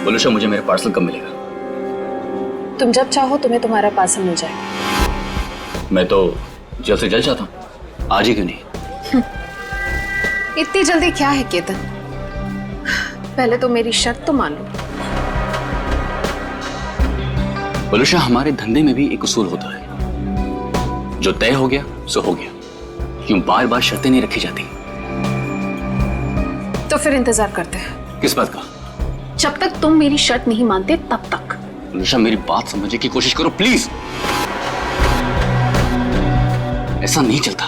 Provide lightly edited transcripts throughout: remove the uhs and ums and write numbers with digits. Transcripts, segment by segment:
बोलो शाह, मुझे मेरा पार्सल कब मिलेगा? तुम जब चाहो तुम्हें तुम्हारा पार्सल मिल जाएगा। मैं तो जल्द से जल्द चाहता हूँ, आज ही क्यों नहीं? इतनी जल्दी क्या है केतन, पहले तो मेरी शर्त तो मान लो। बोलो शाह, हमारे धंधे में भी एक उसूल होता है, जो तय हो गया सो हो गया। क्यों बार बार शर्तें नहीं रखी जाती? तो फिर इंतजार करते हैं। किस बात का? जब तक तुम मेरी शर्त नहीं मानते तब तक। बोलो शाह, मेरी बात समझने की कोशिश करो प्लीज। ऐसा नहीं चलता।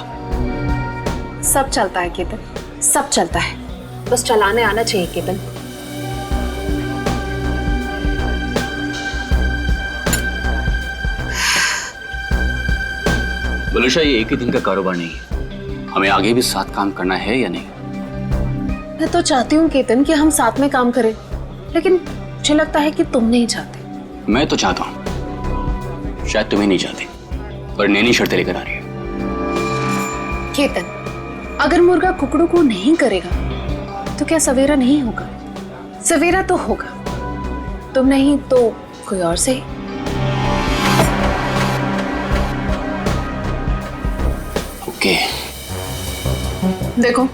सब चलता है केतन, सब चलता है, बस चलाने आना चाहिए केतन। बोलो शाह, ये एक ही दिन का कारोबार नहीं है, हमें आगे भी साथ काम करना है या नहीं? मैं तो चाहती हूँ केतन कि हम साथ में काम करें, लेकिन मुझे लगता है कि तुम नहीं चाहते। मैं तो चाहता हूँ, शायद तुम्हें नहीं चाहते, पर नैनी शर्तें लेकर आ रही है। केतन, अगर मुर्गा कुकड़ू को नहीं करेगा तो क्या सवेरा नहीं होगा? सवेरा तो होगा, तुम नहीं तो कोई और सही। ओके। देखो,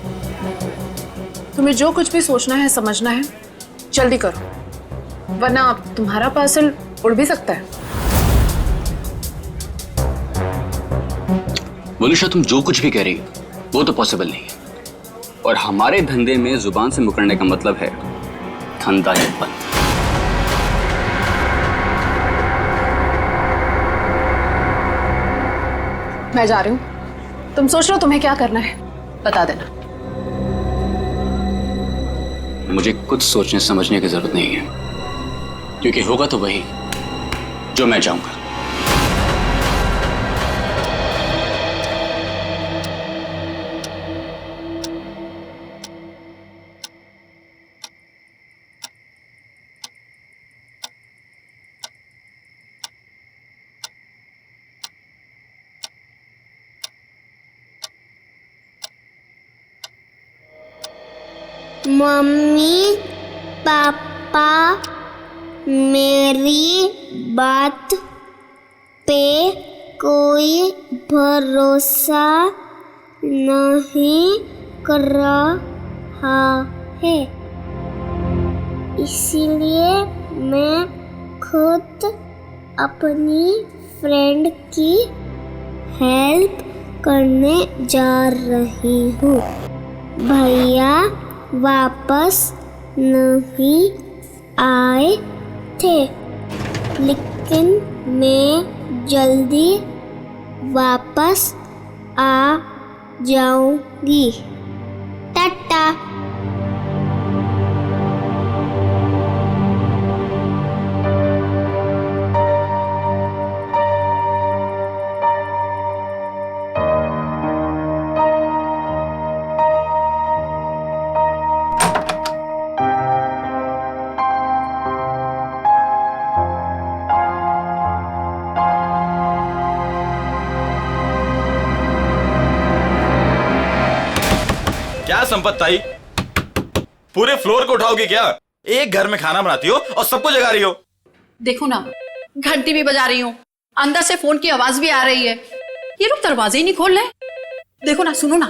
तुम्हें जो कुछ भी सोचना है समझना है जल्दी करो, वरना तुम्हारा पार्सल उड़ भी सकता है। बोलो शाह, तुम जो कुछ भी कह रही हो वो तो पॉसिबल नहीं है, और हमारे धंधे में जुबान से मुकरने का मतलब है धंधा है बंद। मैं जा रही हूँ, तुम सोच लो तुम्हें क्या करना है, बता देना। मुझे कुछ सोचने समझने की जरूरत नहीं है, क्योंकि होगा तो वही जो मैं चाहूंगा। मम्मी पापा मेरी बात पे कोई भरोसा नहीं कर रहा है, इसीलिए मैं खुद अपनी फ्रेंड की हेल्प करने जा रही हूँ। भैया वापस नहीं आए थे, लेकिन मैं जल्दी वापस आ जाऊंगी। टाटा। क्या संपत ताई, पूरे फ्लोर को उठाओगी क्या? एक घर में खाना बनाती हो और सबको जगा रही हो। देखो ना, घंटी भी बजा रही हूँ, अंदर से फोन की आवाज भी आ रही है, ये लोग दरवाजे ही नहीं खोल रहे। देखो ना, सुनो ना।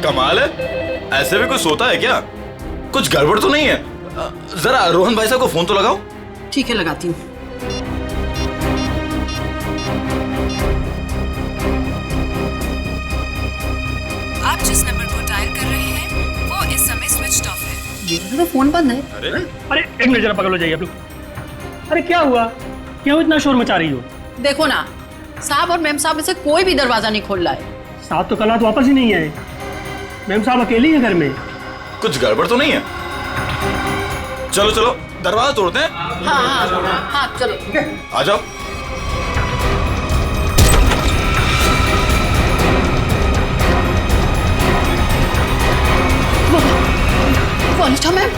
कमाल है, ऐसे भी कोई सोता है क्या? कुछ गड़बड़ तो नहीं है? जरा रोहन भाई साहब को फोन तो लगाओ। ठीक है, लगाती हूँ। आप जिस नंबर को डायल कर रहे हैं वो इस समय स्विच ऑफ है। ये तो फोन बंद है। अरे एक मिनट, जरा पकड़ लो, जाइए आप लोग। अरे क्या हुआ, क्यों इतना शोर मचा रही हो? देखो ना, साहब और मैम साहब में से कोई भी दरवाजा नहीं खोल रहा है। साहब तो कल रात वापस ही नहीं आए, मैम साहब अकेले ही है घर में। कुछ गड़बड़ तो नहीं है? चलो चलो दरवाजा तोड़ते हैं। हाँ हाँ हाँ, चलो आ जाओ। वनिष्ठा मैम,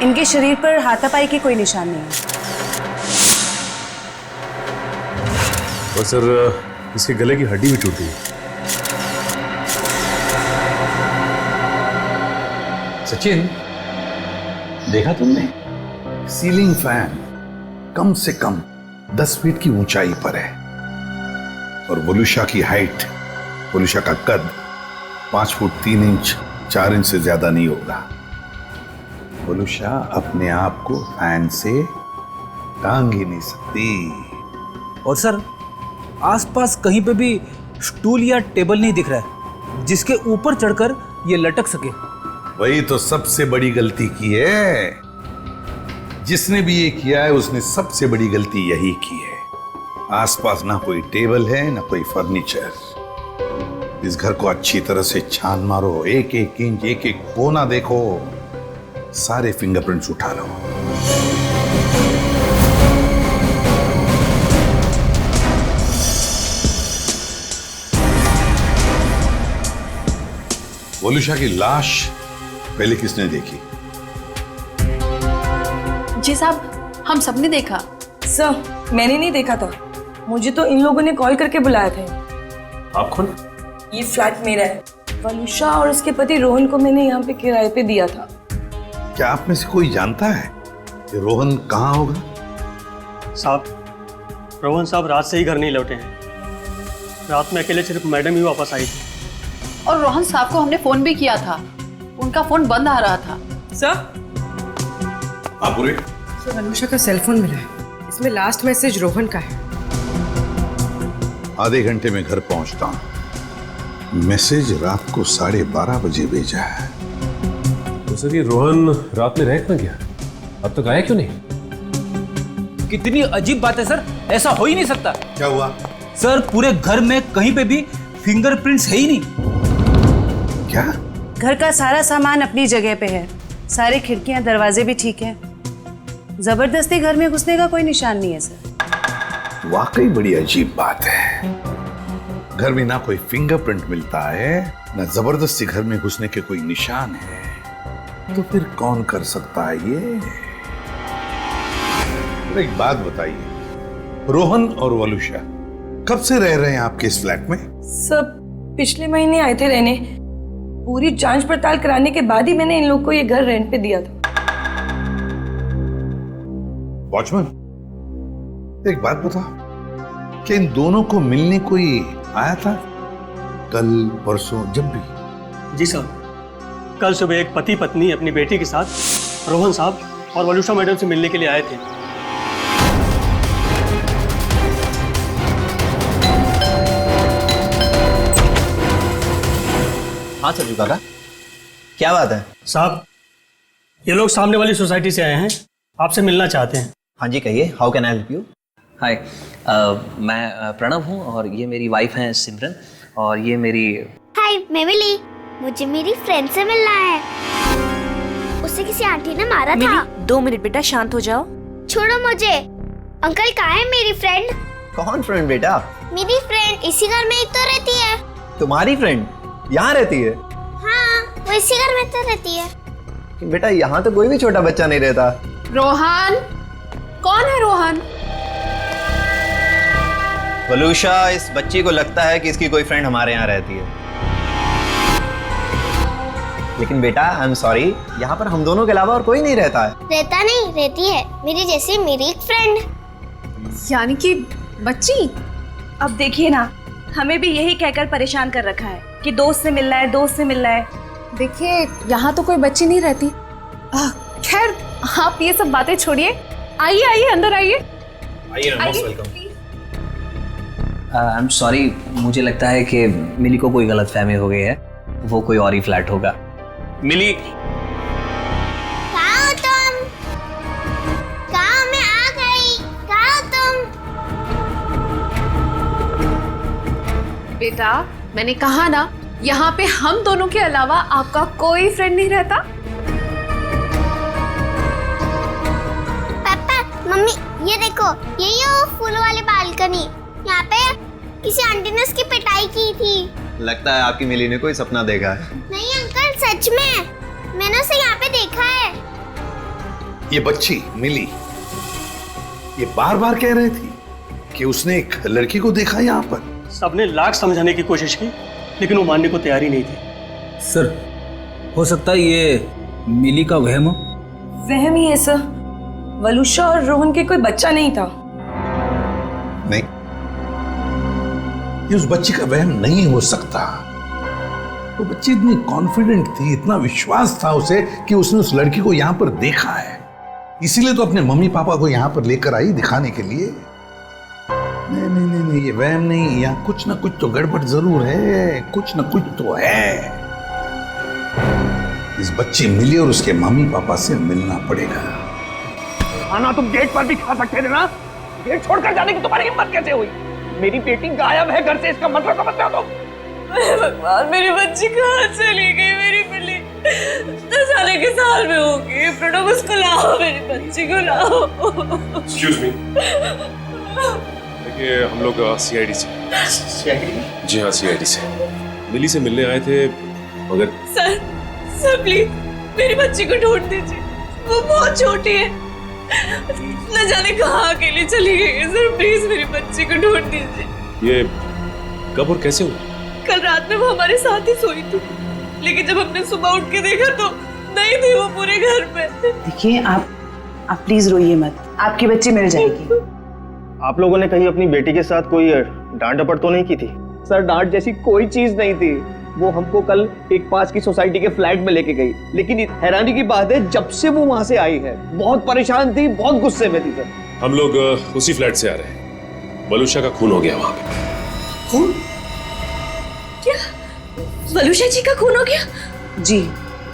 इनके शरीर पर हाथापाई के कोई निशान नहीं है। और सर, इसके गले की हड्डी भी टूटी है। सचिन, देखा तुमने? सीलिंग फैन कम से कम 10 फीट की ऊंचाई पर है और वोलुशा की हाइट, वोलुशा का कद 5 फुट 3 इंच 4 इंच से ज्यादा नहीं होगा। वोलुशा अपने आप को फैन से टांग ही नहीं सकती। और सर, आसपास कहीं पे भी स्टूल या टेबल नहीं दिख रहा है जिसके ऊपर चढ़कर ये लटक सके। वही तो सबसे बड़ी गलती की है। जिसने भी ये किया है उसने सबसे बड़ी गलती यही की है। आसपास ना कोई टेबल है ना कोई फर्नीचर। इस घर को अच्छी तरह से छान मारो, एक एक इंच एक एक कोना देखो, सारे फिंगरप्रिंट्स उठा लो। वोलुशा की लाश पहले किसने देखी? जी साहब, हम सबने देखा। सर, मैंने नहीं देखा था, मुझे तो इन लोगों ने कॉल करके बुलाया था। आप कौन? ये फ्लैट मेरा है। वलुषा और उसके पति रोहन को मैंने यहाँ पे किराए पे दिया था। क्या आप में से कोई जानता है कि रोहन कहाँ होगा? साहब, रोहन साहब रात से ही घर नहीं लौटे हैं। रात में अकेले सिर्फ मैडम ही वापस आई थी। और रोहन साहब को हमने फोन भी किया था, उनका फोन बंद आ रहा था। सर, आप पूरे? सर, वलुषा का सेलफोन मिला है, इसमें लास्ट मैसेज रोहन का है। आधे घंटे में घर पहुंचता हूं। मैसेज रात को 12:30 बजे भेजा है। तो सर, ये रोहन रात में रह कहाँ गया? अब तक आया क्यों नहीं? कितनी अजीब बात है सर, ऐसा हो ही नहीं सकता। क्या हुआ? सर, पूरे घर में कहीं पे भी फिंगरप्रिंट्स है ही नहीं। क्या? घर का सारा सामान अपनी जगह पे है, सारे खिड़कियां दरवाजे भी ठीक हैं। जबरदस्ती घर में घुसने का कोई निशान नहीं है सर। वाकई बड़ी अजीब बात है। घर में ना कोई फिंगरप्रिंट मिलता है, ना जबरदस्ती घर में घुसने के कोई निशान है, तो फिर कौन कर सकता है ये? एक बात बताइए, रोहन और वलुषा कब से रह रहे हैं आपके इस फ्लैट में? सब पिछले महीने आए थे रहने। पूरी जांच पड़ताल कराने के बाद ही मैंने इन लोग को ये घर रेंट पे दिया था। वॉचमैन, एक बात बता, क्या इन दोनों को मिलने कोई आया था कल परसों जब भी? जी साहब, कल सुबह एक पति पत्नी अपनी बेटी के साथ रोहन साहब और वलुषा मैडम से मिलने के लिए आए थे। हाँ सरजू काका, क्या बात है? साहब, ये लोग सामने वाली सोसाइटी से आए हैं, आपसे मिलना चाहते हैं। हाँ जी, कहिए, how can I help you? Hi, मैं प्रणव हूँ और ये मेरी वाइफ है सिमरन, और ये मेरी। हाय, मैं मिली। मुझे मेरी फ्रेंड से मिलना है। उसे किसी आंटी ने मारा था। 2 मिनट बेटा, शांत हो जाओ। छोड़ो मुझे। अंकल, कहाँ है मेरी फ्रेंड? कौन फ्रेंड बेटा? मेरी फ्रेंड इसी घर में ही तो रहती है। तुम्हारी फ्रेंड यहाँ रहती है? हाँ, वो इसी घर में तो रहती है। बेटा, यहाँ तो कोई भी छोटा बच्चा नहीं रहता। रोहन? कौन है रोहन? वलुषा, इस बच्ची को लगता है कि इसकी कोई फ्रेंड हमारे यहाँ रहती है, लेकिन बेटा आई एम सॉरी, यहाँ पर हम दोनों के अलावा और कोई नहीं रहता है। रहता नहीं, रहती है मेरी जैसी मेरी एक फ्रेंड। यानी कि बच्ची? अब देखिए ना, हमें भी यही कहकर परेशान कर रखा है कि दोस्त से मिलना है, दोस्त से मिलना है। देखिए, यहाँ तो कोई बच्ची नहीं रहती। खैर, आप ये सब बातें छोड़िए, आइए आइए, अंदर आइए। आई एम सॉरी, मुझे लगता है कि मिली को कोई गलतफहमी हो गई है, वो कोई और ही फ्लैट होगा। मिली, कहाँ हो तुम? कहाँ? मैं आ गई। कहाँ हो तुम? बेटा, मैंने कहा ना, यहाँ पे हम दोनों के अलावा आपका कोई फ्रेंड नहीं रहता। पापा, मम्मी, ये देखो, यही है वो फूल वाली बालकनी। यहाँ पे किसी आंटी ने उसकी पिटाई की थी। लगता है आपकी मिली ने कोई सपना देखा है। नहीं अंकल, सच में मैंने उसे यहाँ पे देखा है। ये बच्ची मिली, ये बार बार कह रही थी कि उसने एक लड़की को देखा यहाँ पर। सबने लाख समझाने की कोशिश की, लेकिन वो मानने को तैयार ही नहीं थी। सर, हो सकता है ये मिली का वहम? वहम ही है सर। वलुषा और रोहन के कोई बच्चा नहीं था। नहीं, ये उस बच्ची का वहम नहीं हो सकता। वो बच्ची इतनी कॉन्फिडेंट थी, इतना विश्वास था उसे कि उसने उस लड़की को यहाँ पर देखा है, इसीलिए तो अपने मम्मी पापा को यहाँ पर लेकर आई दिखाने के लिए। नहीं नहीं नहीं नहीं, ये वहम नहीं, यहाँ कुछ ना कुछ तो गड़बड़ जरूर है, कुछ ना कुछ तो है। इस बच्ची मिली और उसके मम्मी पापा से मिलना पड़ेगा। खाना तुम गेट पर भी खा सकते थे ना, गेट छोड़कर जाने की तुम्हारी हिम्मत कैसे हुई? मेरी बेटी गायब है घर से, इसका मतलब समझते हो तुम? भगवान, मेरी बच्ची कहाँ चली गई? मेरी बिल्ली 10 साल के साल में होगी। प्रणव, उसको लाओ, मेरी बच्ची को लाओ। एक्सक्यूज मी, देखिए हम लोग सीआईडी से। जी हाँ, सीआईडी से मिली से मिलने आए थे, मगर सर प्लीज मेरी बच्ची को ढूंढ दीजिए, वो बहुत छोटी है, न जाने कहाँ अकेली चली गई है। सर प्लीज मेरी बच्ची को ढूंढ दीजिए। ये कब और कैसे हुआ? कल रात में वो हमारे साथ ही सोई थी, लेकिन जब हमने सुबह उठ के देखा तो नहीं थी वो पूरे घर पे। देखिए आप प्लीज रोइए मत, आपकी बच्ची मिल जाएगी। आप लोगों ने कहीं अपनी बेटी के साथ कोई डांट डपट तो नहीं की थी? सर डांट जैसी कोई चीज नहीं थी। वो हमको कल एक पास की सोसाइटी के फ्लैट में लेके गई, लेकिन हैरानी की बात है जब से वो वहां से आई है बहुत परेशान थी, बहुत गुस्से में थी। सर हम लोग उसी फ्लैट से आ रहे हैं। वलुषा का खून हो गया वहां पे। खून? क्या वलुषा जी का खून हो गया? जी,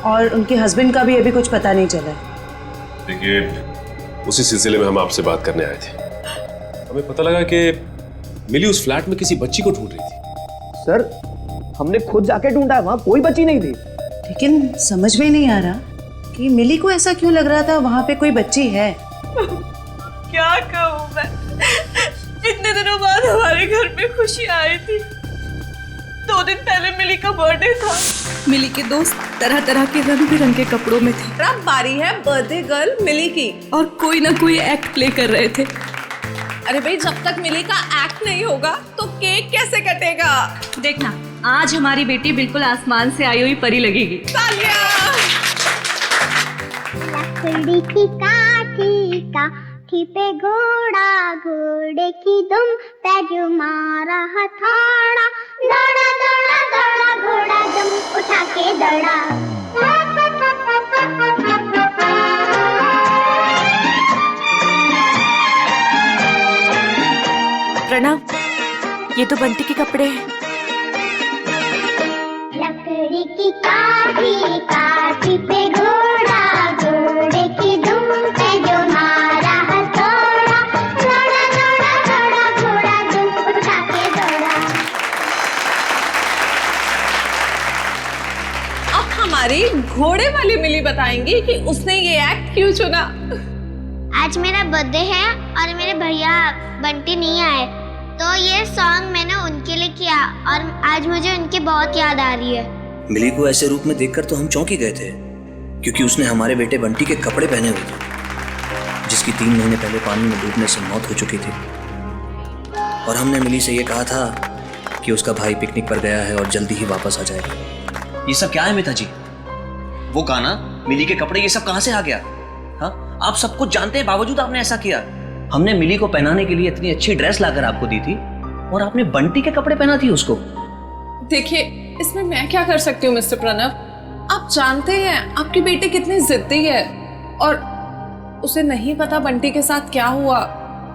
और उनके हस्बैंड का भी अभी कुछ पता नहीं चला है। देखिए उसी सिलसिले में हम आपसे बात करने आए थे। हमें पता लगा कि मिली उस फ्लैट में किसी बच्ची को ढूंढ रही थी। सर हमने खुद जाके ढूंढा, वहां कोई बच्ची नहीं थी। लेकिन समझ में नहीं आ रहा कि मिली को ऐसा क्यों लग रहा था वहां पे कोई बच्ची है। क्या कहूँ मैं, इतने दिनों बाद हमारे घर में खुशी आई थी। 2 दिन पहले मिली का बर्थडे था। मिली के दोस्त तरह तरह के रंग बिरंगे कपड़ों में थे। अब बारी है बर्थडे गर्ल मिली की, और कोई ना कोई एक्ट प्ले कर रहे थे। अरे भाई, जब तक मिली का एक्ट नहीं होगा तो केक कैसे कटेगा? देखना, आज हमारी बेटी बिल्कुल आसमान से आई हुई परी लगेगी। लकड़ी की काठी काठी पे घोड़ा, घोड़े की दुम पे जो मारा हथौड़ा, दौड़ा दौड़ा दौड़ा घोड़ा दुम उठा के दौड़ा। प्रणव, ये तो बंटी के कपड़े हैं। लकड़ी की काठी काठी पे घोड़ा, घोड़े की दुम पे जो मारा हथौड़ा, दौड़ा दौड़ा दौड़ा घोड़ा दुम उठा के दौड़ा। अब हमारी घोड़े वाली मिली बताएंगी कि उसने ये एक्ट क्यों चुना। आज मेरा बर्थडे है और मेरे भैया बंटी नहीं आए, तो ये सॉन्ग मैंने उनके लिए किया और आज मुझे उनकी बहुत याद आ रही है। मिली को ऐसे रूप में देखकर तो हम चौंक ही गए थे, क्योंकि उसने हमारे बेटे बंटी के कपड़े पहने हुए थे, जिसकी 3 महीने पहले पानी में डूबने से मौत हो चुकी थी। और हमने मिली से ये कहा था कि उसका भाई पिकनिक पर गया है और जल्दी ही वापस आ जाएगा। ये सब क्या है मिता जी? वो गाना, मिली के कपड़े, ये सब कहाँ से आ गया? हाँ, आप सब कुछ जानते हैं, बावजूद आपने ऐसा किया। हमने मिली को पहनाने के लिए इतनी अच्छी ड्रेस लाकर आपको दी थी और आपने बंटी के कपड़े पहना थी उसको। देखिए, इसमें मैं क्या कर सकती हूँ मिस्टर प्रणव? आप जानते हैं आपकी बेटी कितनी जिद्दी है और उसे नहीं पता बंटी के साथ क्या हुआ।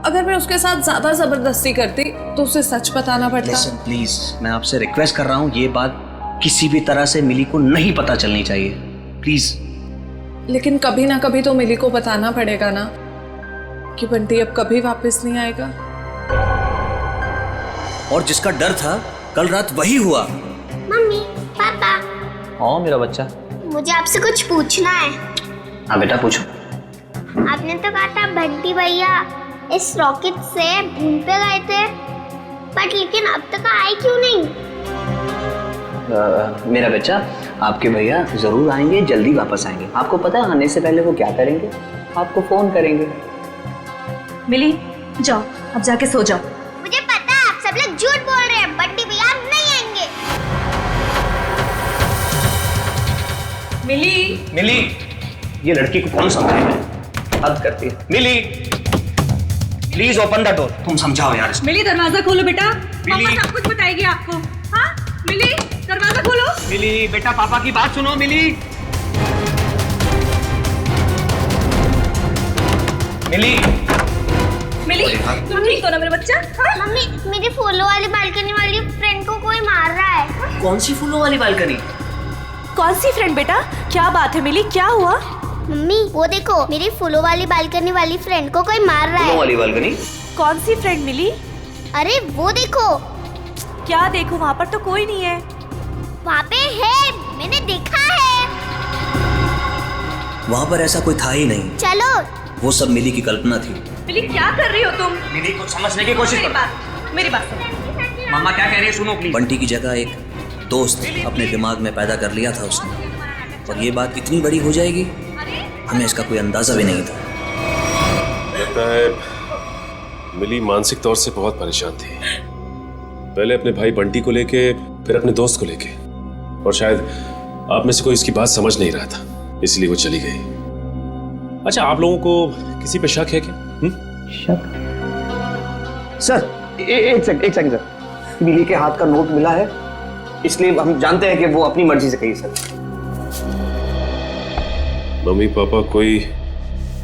अगर मैं उसके साथ ज्यादा जबरदस्ती करती तो उसे सच बताना पड़ता। Listen, प्लीज, मैं आपसे रिक्वेस्ट कर रहा हूँ, ये बात किसी भी तरह से मिली को नहीं पता चलनी चाहिए, प्लीज। लेकिन कभी ना कभी तो मिली को बताना पड़ेगा ना कि बंटी अब कभी वापस नहीं आएगा। और जिसका डर था कल रात वही हुआ। मम्मी, पापा, हाँ मेरा बच्चा, मुझे आपसे कुछ पूछना है। हाँ बेटा पूछो। आपने तो कहा था बंटी भैया इस रॉकेट से मून पे गए थे, बट लेकिन अब तक आए क्यों नहीं? मेरा बच्चा, आपके भैया जरूर आएंगे, जल्दी वापस आएंगे। आपको पता है आने से पहले वो क्या करेंगे? आपको फोन करेंगे। मिली, जाओ अब जाके सो जाओ। मुझे पता है आप सब लोग झूठ बोल रहे हैं, बंटी भैया अब नहीं आएंगे। मिली, ये लड़की को कौन समझाएगा? हद करती है। मिली, प्लीज ओपन द डोर। तुम समझाओ यार इसको। मिली दरवाजा खोलो बेटा, मिली। पापा सब कुछ बताएगी आपको। हाँ मिली दरवाजा खोलो। मिली बेटा, पापा की बात सुनो। मिली, मिली, मिली तुम ठीक हो ना मेरे बच्चा? हाँ? मम्मी, मेरी फूलों वाली बालकनी वाली फ्रेंड को कोई मार रहा है। कौन सी फूलों वाली बालकनी? कौन सी फ्रेंड बेटा? क्या बात है मिली, क्या हुआ? मम्मी वो देखो, मेरी फूलों वाली बालकनी वाली फ्रेंड को कोई मार रहा फूलों है। वाली बालकनी? कौन सी फ्रेंड मिली? अरे वो देखो। क्या देखो, वहाँ पर तो कोई नहीं है। वहाँ पे है, मैंने देखा है। वहाँ पर ऐसा कोई था ही नहीं। चलो। वो सब मिली की कल्पना थी। मिली क्या कर रही हो तुम? मिली को समझने की कोशिश करो। मेरी बात सुनो। मामा क्या कह रही है सुनो प्लीज। बंटी की जगह एक दोस्त अपने दिमाग में पैदा कर लिया था उसने, और ये बात इतनी बड़ी हो जाएगी हमें इसका कोई अंदाजा भी नहीं था। लगता है मिली मानसिक तौर से बहुत परेशान थी, पहले अपने भाई बंटी को लेके, फिर अपने दोस्त को लेके, और शायद आप में से कोई इसकी बात समझ नहीं रहा था, इसलिए वो चली गई। अच्छा, आप लोगों को किसी पे शक है क्या? शक? सर एक सेकंड सर, मिली के हाथ का नोट मिला है, इसलिए हम जानते हैं कि वो अपनी मर्जी से गई। सर मम्मी पापा कोई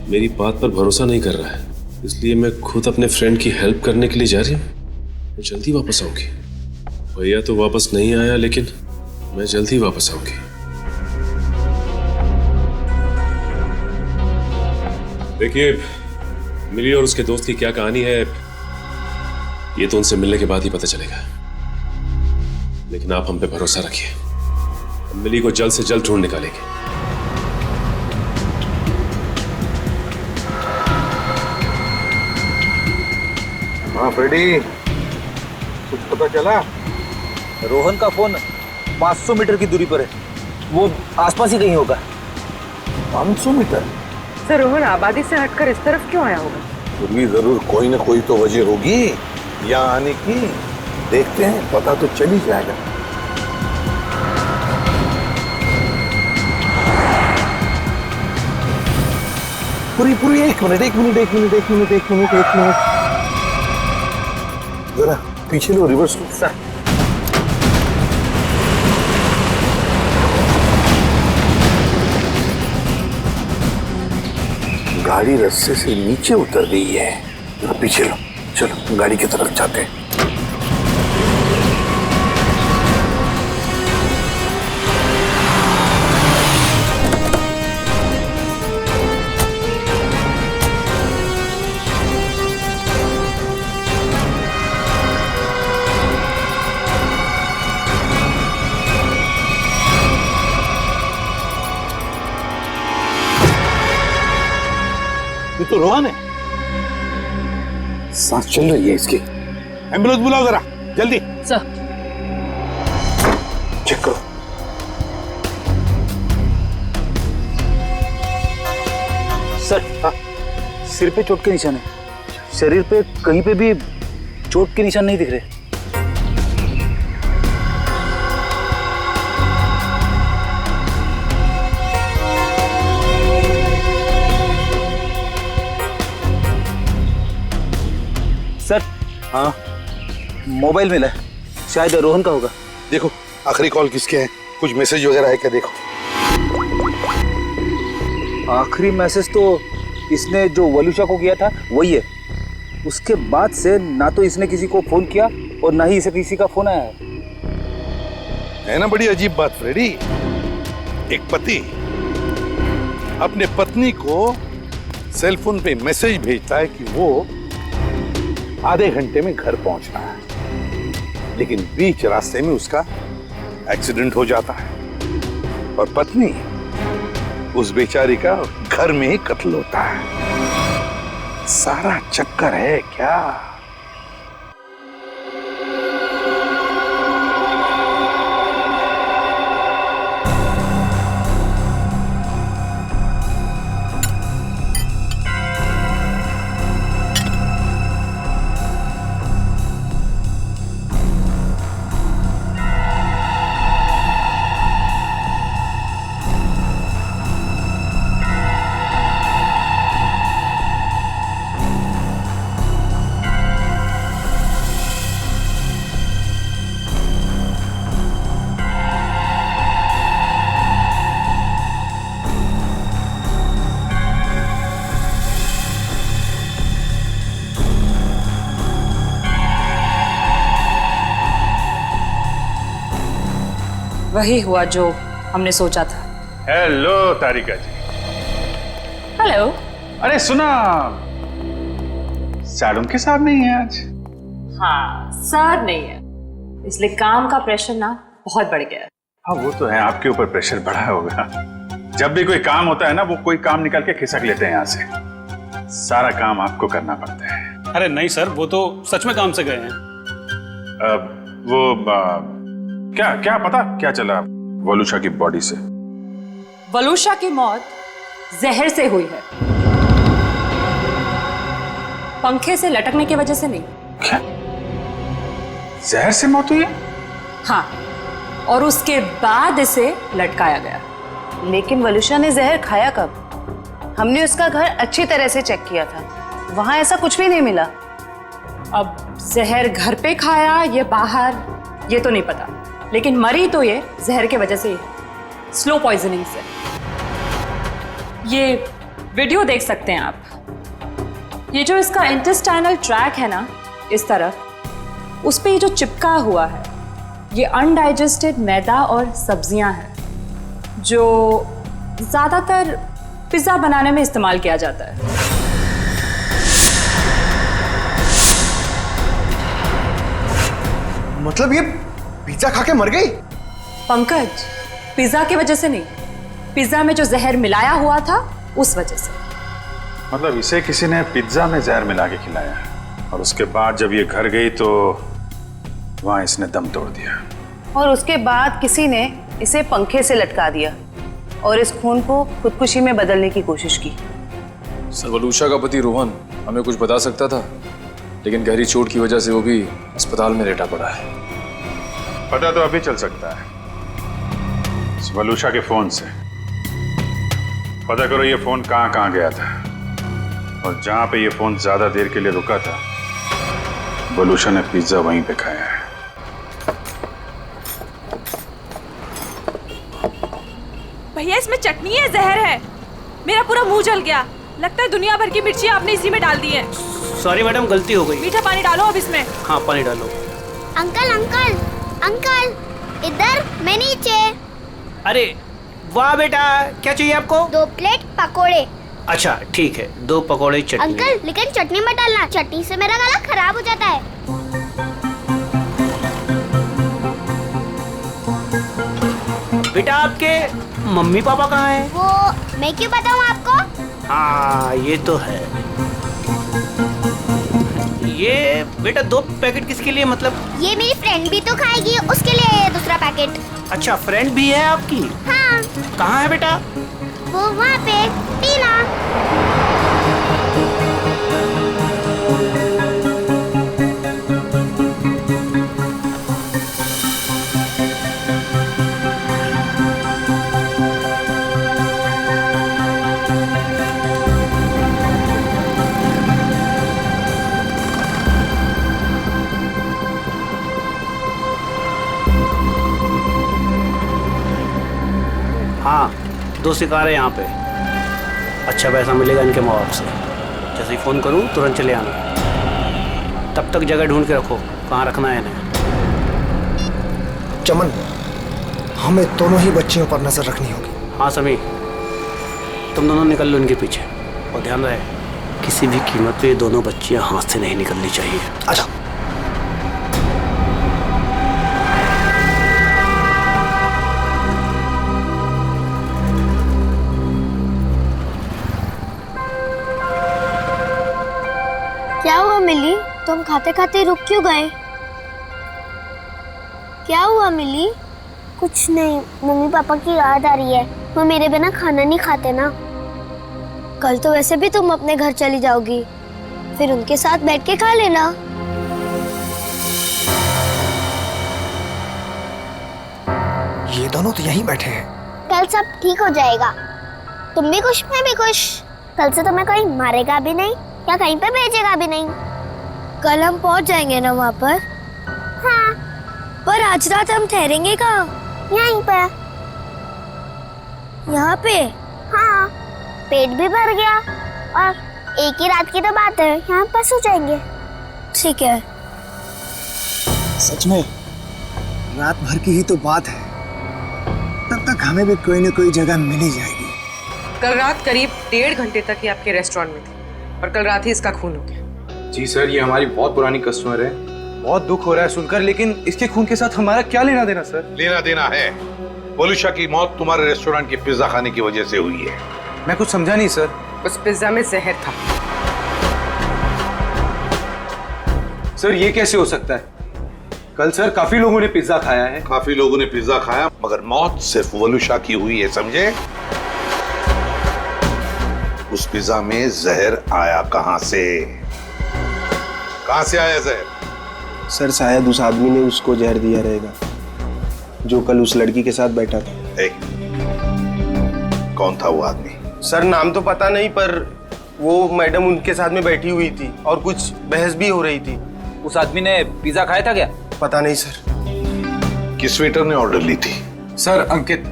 मेरी बात पर भरोसा नहीं कर रहा है, इसलिए मैं खुद अपने फ्रेंड की हेल्प करने के लिए जा रही हूँ। मैं जल्दी वापस आऊंगी। भैया तो वापस नहीं आया, लेकिन मैं जल्दी वापस आऊंगी। देखिए, मिली और उसके दोस्त की क्या कहानी है ये तो उनसे मिलने के बाद ही पता चलेगा, लेकिन आप हम पे भरोसा रखिए, हम मिली को जल्द से जल्द ढूंढ निकालेंगे। हाँ फ्रेडी, कुछ पता चला? रोहन का फोन 500 मीटर की दूरी पर है, वो आसपास ही कहीं होगा। 500 मीटर? सर रोहन आबादी से हटकर इस तरफ क्यों आया होगा? फिर भी जरूर कोई ना कोई तो वजह होगी यहाँ आने की। देखते हैं, पता तो चल ही जाएगा। पूरी एक मिनट जरा पीछे लो, रिवर्स लो। सर गाड़ी रास्ते से नीचे उतर गई है, जरा पीछे लो। चलो गाड़ी की तरफ जाते हैं। ये तो रोहन है, सांस चल रही है इसकी। एम्बुलेंस बुलाओ जरा जल्दी। सर चेक करो। सर हाँ, सिर पे चोट के निशान है, शरीर पे कहीं पे भी चोट के निशान नहीं दिख रहे। सर हाँ, मोबाइल मिला है, शायद रोहन का होगा। देखो आखिरी कॉल किसके है, कुछ मैसेज वगैरह है क्या? देखो आखिरी मैसेज तो इसने जो वलूशा को किया था वही है। उसके बाद से ना तो इसने किसी को फोन किया और ना ही इसे किसी का फोन आया है ना। बड़ी अजीब बात फ्रेडी, एक पति अपने पत्नी को सेल फोन पे मैसेज भेजता है कि वो आधे घंटे में घर पहुंचना है, लेकिन बीच रास्ते में उसका एक्सीडेंट हो जाता है और पत्नी उस बेचारी का घर में ही कत्ल होता है। सारा चक्कर है क्या? वही हुआ जो हमने सोचा था। हेलो तारिका जी। हेलो। अरे सुना, सर उनके साथ नहीं है आज। हाँ, सर नहीं है, इसलिए काम का प्रेशर ना बहुत बढ़ गया है। हाँ वो तो है, आपके ऊपर प्रेशर बढ़ा होगा। जब भी कोई काम होता है ना, वो कोई काम निकाल के खिसक लेते हैं यहाँ से। सारा काम आपको करना पड़ता है। अरे नहीं सर, वो तो सच में काम से गए हैं। क्या पता क्या चला वलूषा की बॉडी से? वलूषा की मौत जहर से हुई है, पंखे से लटकने की वजह से नहीं। क्या? जहर से मौत हुई है? हाँ, और उसके बाद इसे लटकाया गया। लेकिन वलूषा ने जहर खाया कब? हमने उसका घर अच्छी तरह से चेक किया था, वहां ऐसा कुछ भी नहीं मिला। अब जहर घर पे खाया या बाहर ये तो नहीं पता, लेकिन मरी तो ये जहर की वजह से ही है, स्लो पॉइजनिंग से। ये वीडियो देख सकते हैं आप। ये जो इसका इंटेस्टाइनल ट्रैक है ना, इस तरफ, उस पे ये जो चिपका हुआ है, ये अनडाइजेस्टेड मैदा और सब्जियां हैं जो ज्यादातर पिज्जा बनाने में इस्तेमाल किया जाता है। मतलब ये पिज्जा खा के मर गई? पंकज, पिज्जा की वजह से नहीं, पिज्जा में जो जहर मिलाया हुआ था उस वजह से। मतलब इसे किसी ने पिज्जा में जहर मिला के खिलाया और उसके बाद जब ये घर गई तो वहां इसने दम तोड़ दिया, और उसके बाद किसी ने इसे पंखे से लटका दिया और इस खून को खुदकुशी में बदलने की कोशिश की। सर वलूषा का पति रोहन हमें कुछ बता सकता था, लेकिन गहरी चोट की वजह से वो भी अस्पताल में लेटा पड़ा है। पता तो अभी चल सकता है इस वलूषा के फोन से। पता करो ये फोन कहाँ गया था, और जहां पे ये फोन ज्यादा देर के लिए रुका था, वलूषा ने पिज्जा वहीं पे खाया है। भैया इसमें चटनी है, जहर है। मेरा पूरा मुंह जल गया। लगता है दुनिया भर की मिर्ची आपने इसी में डाल दी है। सॉरी मैडम, गलती हो गई। मीठा पानी डालो अब इसमें। हाँ पानी डालो। अंकल अंकल अंकल, इधर, मैं नीचे। अरे वाह बेटा, क्या चाहिए आपको? 2 प्लेट पकोड़े। अच्छा ठीक है, 2 पकोड़े चटनी। अंकल लेकिन चटनी मत डालना, चटनी से मेरा गला खराब हो जाता है। बेटा आपके मम्मी पापा कहाँ हैं? वो मैं क्यों बताऊँ आपको? हाँ ये तो है। ये बेटा 2 पैकेट किसके लिए? मतलब ये मेरी फ्रेंड भी तो खाएगी, उसके लिए ये दूसरा पैकेट। अच्छा, फ्रेंड भी है आपकी? हाँ। कहाँ है बेटा? वो वहाँ पे, टीना। हाँ 2 शिकार है यहाँ पे। अच्छा पैसा मिलेगा इनके माँ बाप से। जैसे ही फ़ोन करूँ तुरंत चले आना। तब तक जगह ढूंढ के रखो कहाँ रखना है इन्हें। चमन, हमें दोनों ही बच्चियों पर नजर रखनी होगी। हाँ समी, तुम दोनों निकल लो इनके पीछे, और ध्यान रहे किसी भी कीमत पे ये दोनों बच्चियाँ हाथ से नहीं निकलनी चाहिए। अच्छा। क्या हुआ मिली, तुम खाते खाते रुक क्यों गए? क्या हुआ मिली? कुछ नहीं, मम्मी पापा की याद आ रही है। वो मेरे बिना खाना नहीं खाते ना। कल तो वैसे भी तुम अपने घर चली जाओगी, फिर उनके साथ बैठ के खा लेना। ये दोनों तो यहीं बैठे हैं। कल सब ठीक हो जाएगा। तुम भी खुश, मैं भी खुश। कल से तुम्हें कोई मारेगा भी नहीं या कहीं पे भेजेगा भी नहीं। कल हम पहुंच जाएंगे ना वहाँ पर? हाँ। पर आज रात हम ठहरेंगे कहाँ? यहीं पे। यहाँ पे? हाँ। पेट भी भर गया और एक ही रात की तो बात है, यहाँ पर सो जाएंगे। ठीक है। सच में रात भर की ही तो बात है, हमें भी कोई ना कोई जगह मिल ही जाएगी। कल रात करीब 1.5 घंटे तक ये आपके रेस्टोरेंट में थी और कल रात ही इसका खून हो गया। जी सर, ये हमारी बहुत पुरानी कस्टमर है। बहुत दुख हो रहा है सुनकर, लेकिन इसके खून के साथ हमारा क्या लेना देना सर? लेना देना है। वलूशा की मौत तुम्हारे रेस्टोरेंट के पिज्जा खाने की वजह से हुई है। मैं कुछ समझा नहीं सर। उस पिज्जा में जहर था। सर ये कैसे हो सकता है? कल सर काफी लोगों ने पिज्जा खाया है। काफी लोगों ने पिज्जा खाया, मगर मौत सिर्फ वलूशा की हुई है, समझे? उस पिज्जा में जहर आया कहां से? कहां से आया जहर? सर शायद उस आदमी ने उसको जहर दिया रहेगा जो कल उस लड़की के साथ बैठा था। कौन था वो आदमी? सर नाम तो पता नहीं, पर वो मैडम उनके साथ में बैठी हुई थी और कुछ बहस भी हो रही थी। उस आदमी ने पिज्जा खाया था क्या? पता नहीं सर। किस वेटर ने ऑर्डर ली थी? सर अंकित।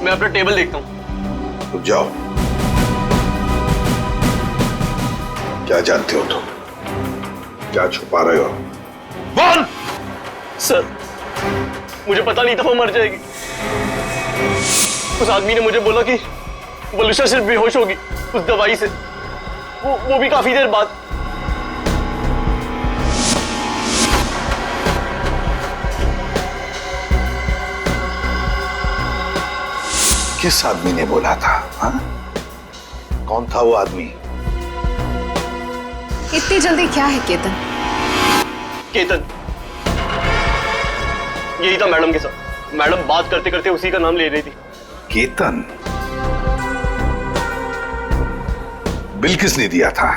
मैं अपना टेबल देखता हूँ। तो जाओ। क्या जानते हो तुम? क्या छुपा रहे हो? बोल! सर मुझे पता नहीं था वो मर जाएगी। उस आदमी ने मुझे बोला कि वलूशा सिर्फ बेहोश होगी उस दवाई से, वो भी काफी देर बाद। किस आदमी ने बोला था? हाँ? कौन था वो आदमी? इतनी जल्दी क्या है केतन? केतन यही था मैडम के साथ। मैडम बात करते करते उसी का नाम ले रही थी। केतन? बिल किसने दिया था?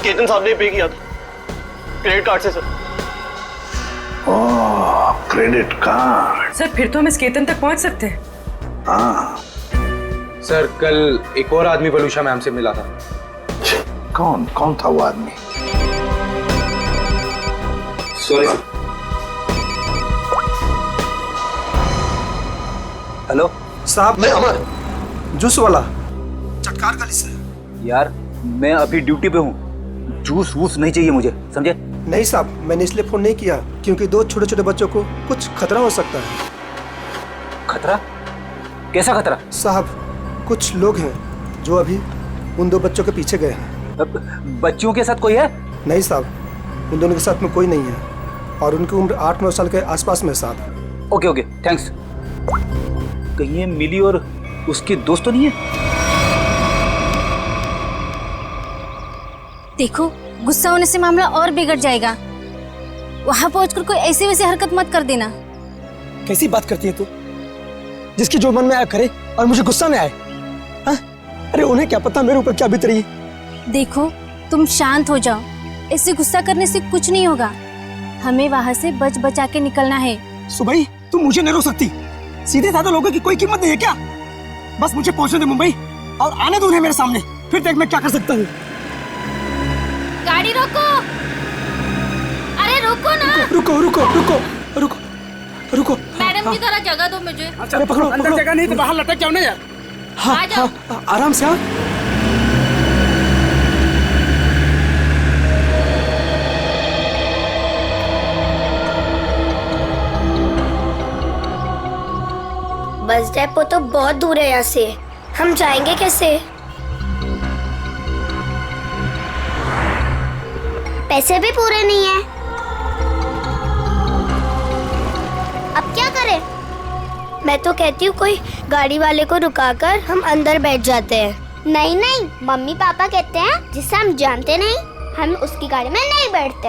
केतन साहब ने पे किया था क्रेडिट कार्ड से सर। ओह, क्रेडिट कार्ड। सर फिर तो हम इस केतन तक पहुंच सकते हैं। हाँ सर कल एक और आदमी वलूशा मैम से मिला था। कौन था वो आदमी? सॉरी। हेलो साहब, मैं अमर, जूस वाला। चटकार का लिस्ट। यार मैं अभी ड्यूटी पे हूँ, जूस वूस नहीं चाहिए मुझे, समझे? नहीं साहब, मैंने इसलिए फोन नहीं किया क्योंकि 2 छोटे छोटे बच्चों को कुछ खतरा हो सकता है। खतरा? कैसा खतरा? साहब कुछ लोग हैं जो अभी उन 2 बच्चों के पीछे गए हैं। बच्चियों के साथ कोई है? नहीं साहब, उन दोनों के साथ में कोई नहीं है और उनकी उम्र 8-9 साल के आसपास में साहब। Okay okay thanks. कहीं ये मिली और उसके दोस्त तो नहीं है? देखो गुस्सा होने से मामला और बिगड़ जाएगा। वहां पहुंचकर कोई ऐसी वैसी हरकत मत कर देना। कैसी बात करती है तू? जिसकी जो मन में आया करे और मुझे गुस्सा में आए? हाँ? अरे उन्हें क्या पता मेरे ऊपर क्या बीत रही है। देखो तुम शांत हो जाओ, ऐसे गुस्सा करने से कुछ नहीं होगा। हमें वहां से बच बचा के निकलना है। सुबह तुम मुझे नहीं रोक सकती। सीधे साधे लोगों की कोई कीमत नहीं है क्या? बस मुझे पहुंचने दे मुंबई और आने दो उन्हें मेरे सामने, फिर देख मैं क्या कर सकता हूँ। गाड़ी रोको। अरे रुको ना। रुको रुको रुको रुको रुको। मैडम की तरह जगह दो मुझे। अरे पकड़ो, अंदर जगह नहीं तो बाहर लटक जाओ ना यार। हाँ हाँ आराम से। हाँ बस डेपो तो बहुत दूर है यहाँ से, हम जाएंगे कैसे? पैसे भी पूरे नहीं है। अब क्या करें? मैं तो कहती हूँ कोई गाड़ी वाले को रुकाकर हम अंदर बैठ जाते हैं। नहीं नहीं, मम्मी पापा कहते हैं जिसे हम जानते नहीं हम उसकी गाड़ी में नहीं बैठते।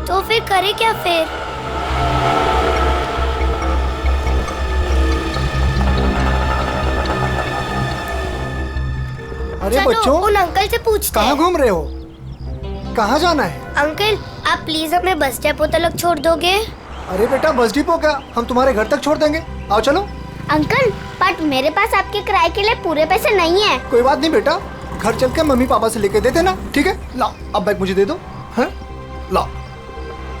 तो फिर करें क्या फिर? अरे बच्चों, उन अंकल से पूछते कहाँ घूम रहे हो? कहाँ जाना है? अंकल आप प्लीज हमें बस डेपो तक छोड़ दोगे? अरे बेटा बस डिपो क्या, हम तुम्हारे घर तक छोड़ देंगे। आओ चलो। अंकल बट मेरे पास आपके किराए के लिए पूरे पैसे नहीं है। कोई बात नहीं बेटा, घर चल के मम्मी पापा से लेके दे देना, ठीक है? लाओ अब बैग मुझे दे दो। हैं? लाओ।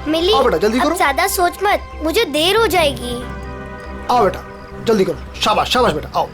मिली आओ बेटा जल्दी करो। ज्यादा सोच मत, मुझे देर हो जाएगी। आओ बेटा जल्दी करो। शाबाश शाबाश बेटा, आओ।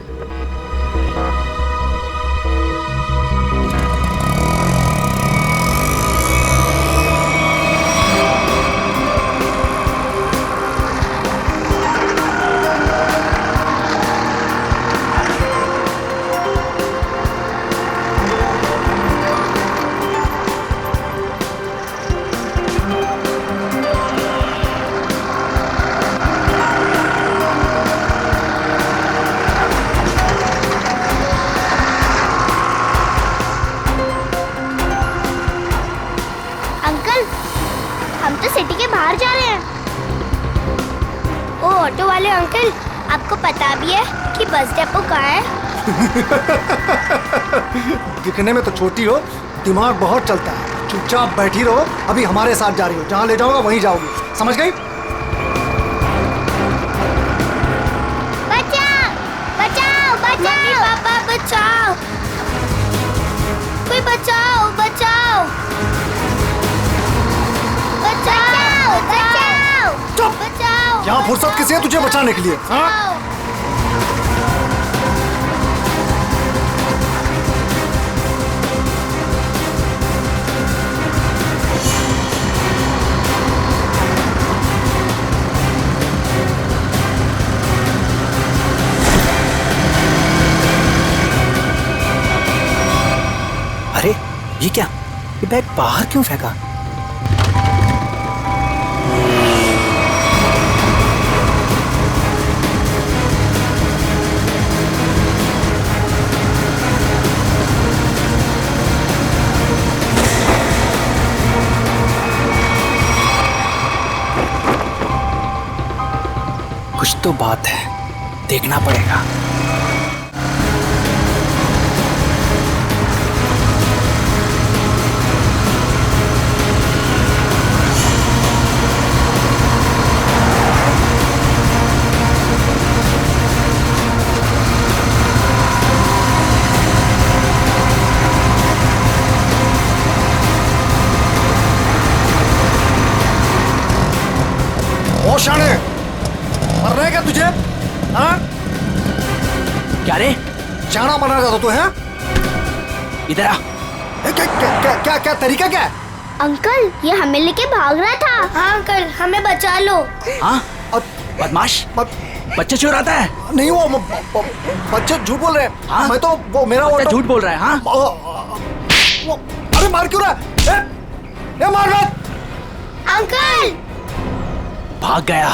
जा रहे हैं? ओ ऑटो वाले अंकल, आपको पता भी है कि बस डिपो कहाँ है? दिखने में तो छोटी हो, दिमाग बहुत चलता है। चुपचाप बैठी रहो, अभी हमारे साथ जा रही हो, जहाँ ले जाऊंगा वहीं जाओगी, समझ गई? बचाओ बचाओ बचाओ, पापा बचाओ, कोई बचाओ बचाओ बचाओ बचाओ। चुप! बचाओ। यहाँ फुर्सत किसी है तुझे बचाने के लिए? हाँ? अरे ये क्या, ये बैग बाहर क्यों फेंका? कुछ तो बात है, देखना पड़ेगा। ओ शाने, मरना है क्या तुझे? हाँ? क्या रे? शाना बना रहा था तू, है? इधर आ। क्या तरीका क्या है? अंकल, ये हमें लेके भाग रहा था। हाँ अंकल, हमें बचा लो। हाँ? बदमाश, बच्चे चुराता है? नहीं, वो बच्चे झूठ बोल रहे हैं। हाँ? मैं तो वो मेरा ऑटो झूठ बोल रहा है। हाँ? अरे मार क्यों रहा है? ये मार मत। अंकल! भाग गया।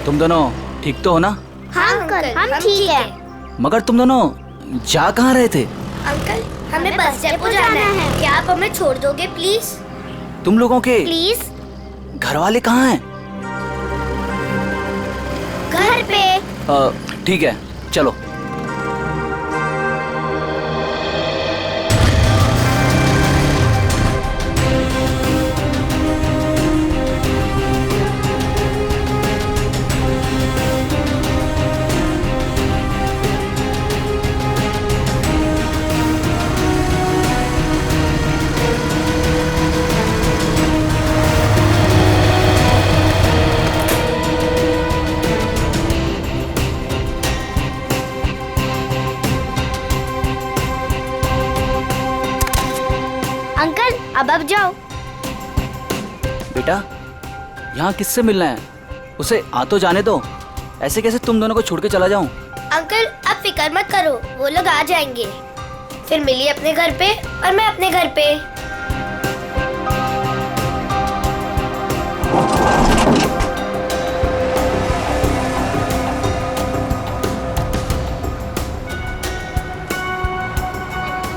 तुम दोनों ठीक तो हो ना? हाँ अंकल, हम ठीक है। मगर तुम दोनों जा कहाँ रहे थे? अंकल, हमें बस डिपो जाना है। क्या आप हमें छोड़ दोगे प्लीज? तुम लोगों के प्लीज? घर वाले कहाँ हैं? घर पे। ठीक है, चलो। अब जाओ। बेटा, यहाँ किससे मिलना है? उसे आ तो जाने दो। ऐसे कैसे तुम दोनों को छोड़ के चला जाऊं? अंकल, आप फिक्र मत करो, वो लोग आ जाएंगे। फिर मिली अपने घर पे और मैं अपने घर पे।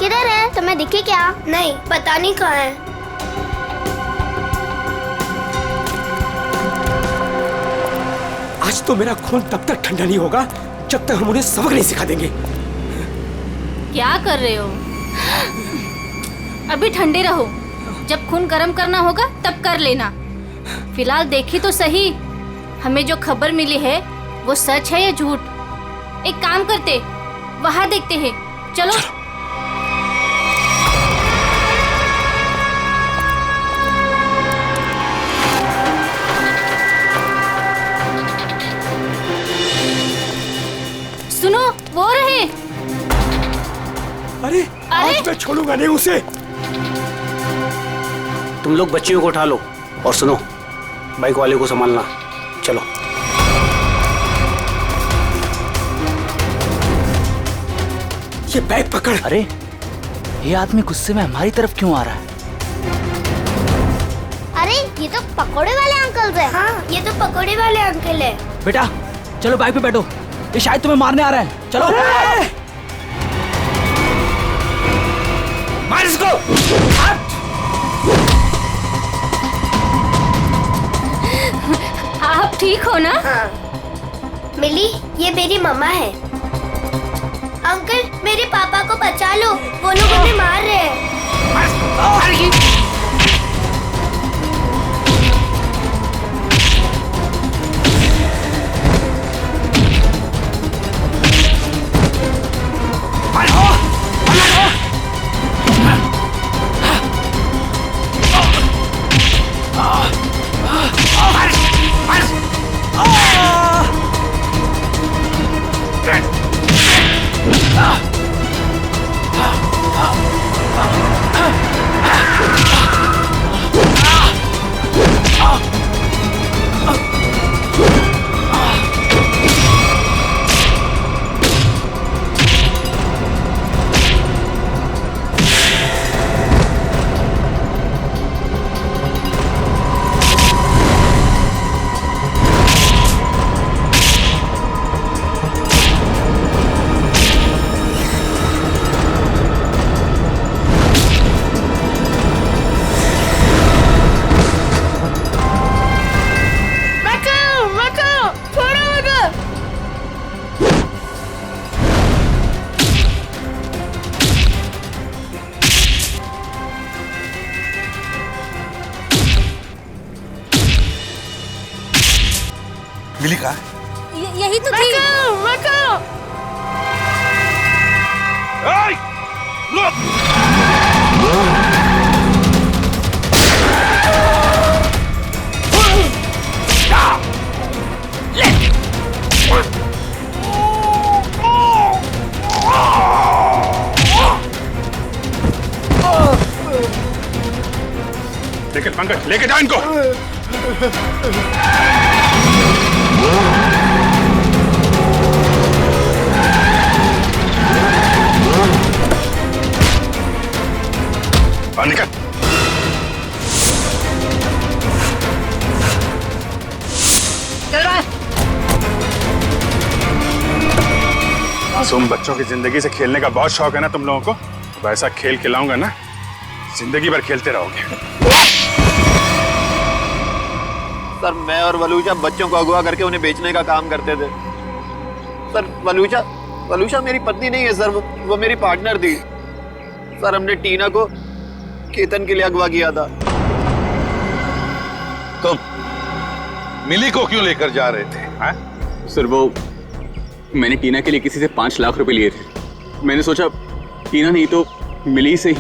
किधर है? तुम्हें दिखे क्या? नहीं, पता नहीं कहाँ है। आज तो मेरा खून तब तक ठंडा नहीं होगा जब तक हम उन्हें सबक नहीं सिखा देंगे। क्या कर रहे हो? अभी ठंडे रहो, जब खून गर्म करना होगा तब कर लेना। फिलहाल देखी तो सही, हमें जो खबर मिली है वो सच है या झूठ। एक काम करते, वहां देखते हैं। चलो। सुनो, वो रहे। अरे आज मैं छोड़ूंगा नहीं उसे। तुम लोग बच्चियों को उठा लो और सुनो, बाइक वाले को संभालना। चलो। ये बैग पकड़। अरे ये आदमी गुस्से में हमारी तरफ क्यों आ रहा है? अरे ये तो पकोड़े वाले अंकल है। हाँ, ये तो पकोड़े वाले अंकल है। बेटा चलो बाइक पे बैठो, ये शायद तुम्हें मारने आ रहा है। चलो। मार इसको। ठीक हो ना? मिली, ये मेरी मम्मा है। अंकल, मेरे पापा को बचा लो, वो लोग हमें मार रहे हैं। मिली कहाँ? यही तो थी। लेकिन पंकज, लेके जा इनको। निकल। चल रहा है। मासूम बच्चों की जिंदगी से खेलने का बहुत शौक है ना तुम लोगों को? अब ऐसा खेल खिलाऊंगा ना, जिंदगी भर खेलते रहोगे। सर, मैं और वलूशा बच्चों को अगवा करके उन्हें बेचने का काम करते थे। सर, वलूशा मेरी पत्नी नहीं है सर, वो मेरी पार्टनर थी। सर, हमने टीना को केतन के लिए अगवा किया था। तुम मिली को क्यों लेकर जा रहे थे? हाँ? सर, वो मैंने टीना के लिए किसी से 5 लाख रुपए लिए थे। मैंने सोचा टीना नहीं तो मिली से ही।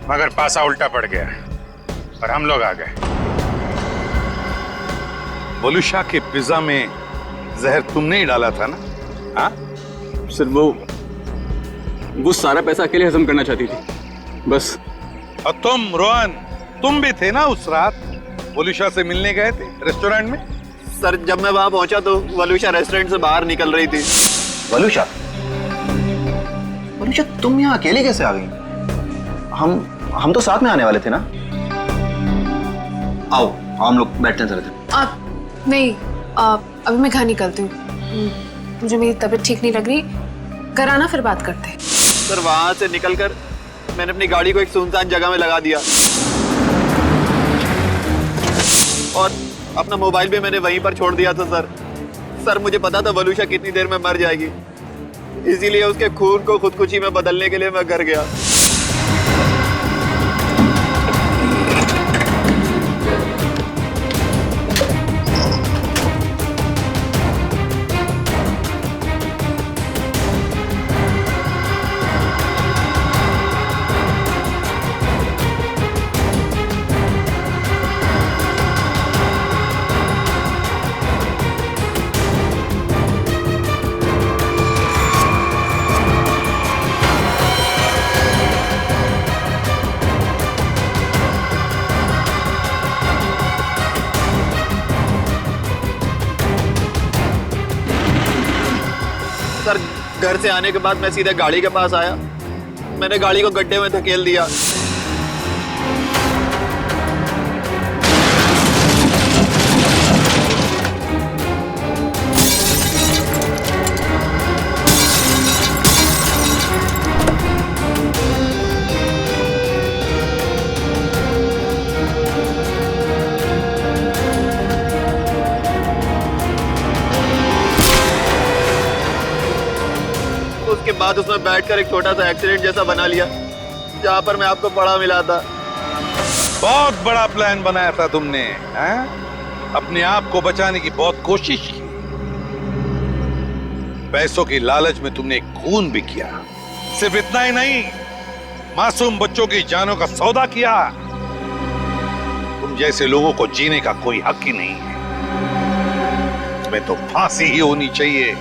मगर पासा उल्टा पड़ गया और हम लोग आ गए। वलूशा के पिज्जा में जहर तुमने ही डाला था ना? हाँ? सर, वो सारा पैसा अकेले हजम करना चाहती थी, बस। और तुम रोहन, तुम भी थे ना उस रात? वलूशा से मिलने गए थे रेस्टोरेंट में? सर, जब मैं वहां पहुंचा तो वलूशा रेस्टोरेंट से बाहर निकल रही थी। वलूशा, तुम यहाँ अकेले कैसे आ गई? हम तो साथ में आने वाले थे ना? आओ, हम लोग बैठते हैं। नहीं, अभी मैं घर निकलती हूँ। मुझे मेरी तबीयत ठीक नहीं लग रही। घर आना, फिर बात करते हैं। सर, वहां से निकलकर मैंने अपनी गाड़ी को एक सुनसान जगह में लगा दिया और अपना मोबाइल भी मैंने वहीं पर छोड़ दिया था। सर, मुझे पता था वलूशा कितनी देर में मर जाएगी, इसीलिए उसके खून को खुदकुशी में बदलने के लिए मैं घर गया। सर, घर से आने के बाद मैं सीधे गाड़ी के पास आया। मैंने गाड़ी को गड्ढे में धकेल दिया। बाद उसमें बैठकर एक छोटा सा एक्सीडेंट जैसा बना लिया जहाँ पर मैं आपको पड़ा मिला था। बहुत बड़ा प्लान बनाया था तुमने, हैं? अपने आप को बचाने की बहुत कोशिश की। पैसों की लालच में तुमने खून भी किया। सिर्फ इतना ही नहीं, मासूम बच्चों की जानों का सौदा किया। तुम जैसे लोगों को जीने का कोई हक ही नहीं है। तुम्हें तो फांसी ही होनी चाहिए।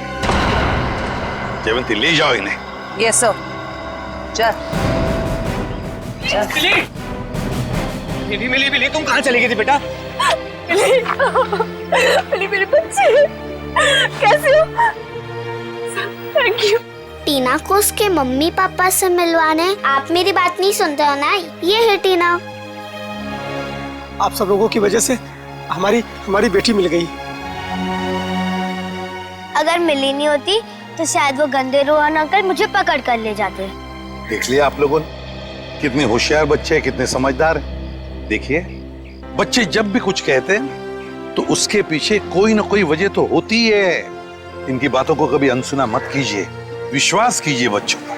जयवंती ले जाओ इन्हें। Yes sir. चल मिली तुम कहाँ चली गई थी बेटा? मिली मेरे बच्चे कैसे हो? Thank you. टीना को उसके मम्मी पापा से मिलवाने। आप मेरी बात नहीं सुनते हो ना? ये है टीना। आप सब लोगों की वजह से हमारी बेटी मिल गई। अगर मिली नहीं होती तो शायद वो गंदे रोहन अंकल मुझे पकड़ कर ले जाते। देख लिया आप लोगों ने कितने होशियार बच्चे हैं, कितने समझदार हैं। देखिए, बच्चे जब भी कुछ कहते हैं तो उसके पीछे कोई ना कोई वजह तो होती है। इनकी बातों को कभी अनसुना मत कीजिए, विश्वास कीजिए बच्चों पर।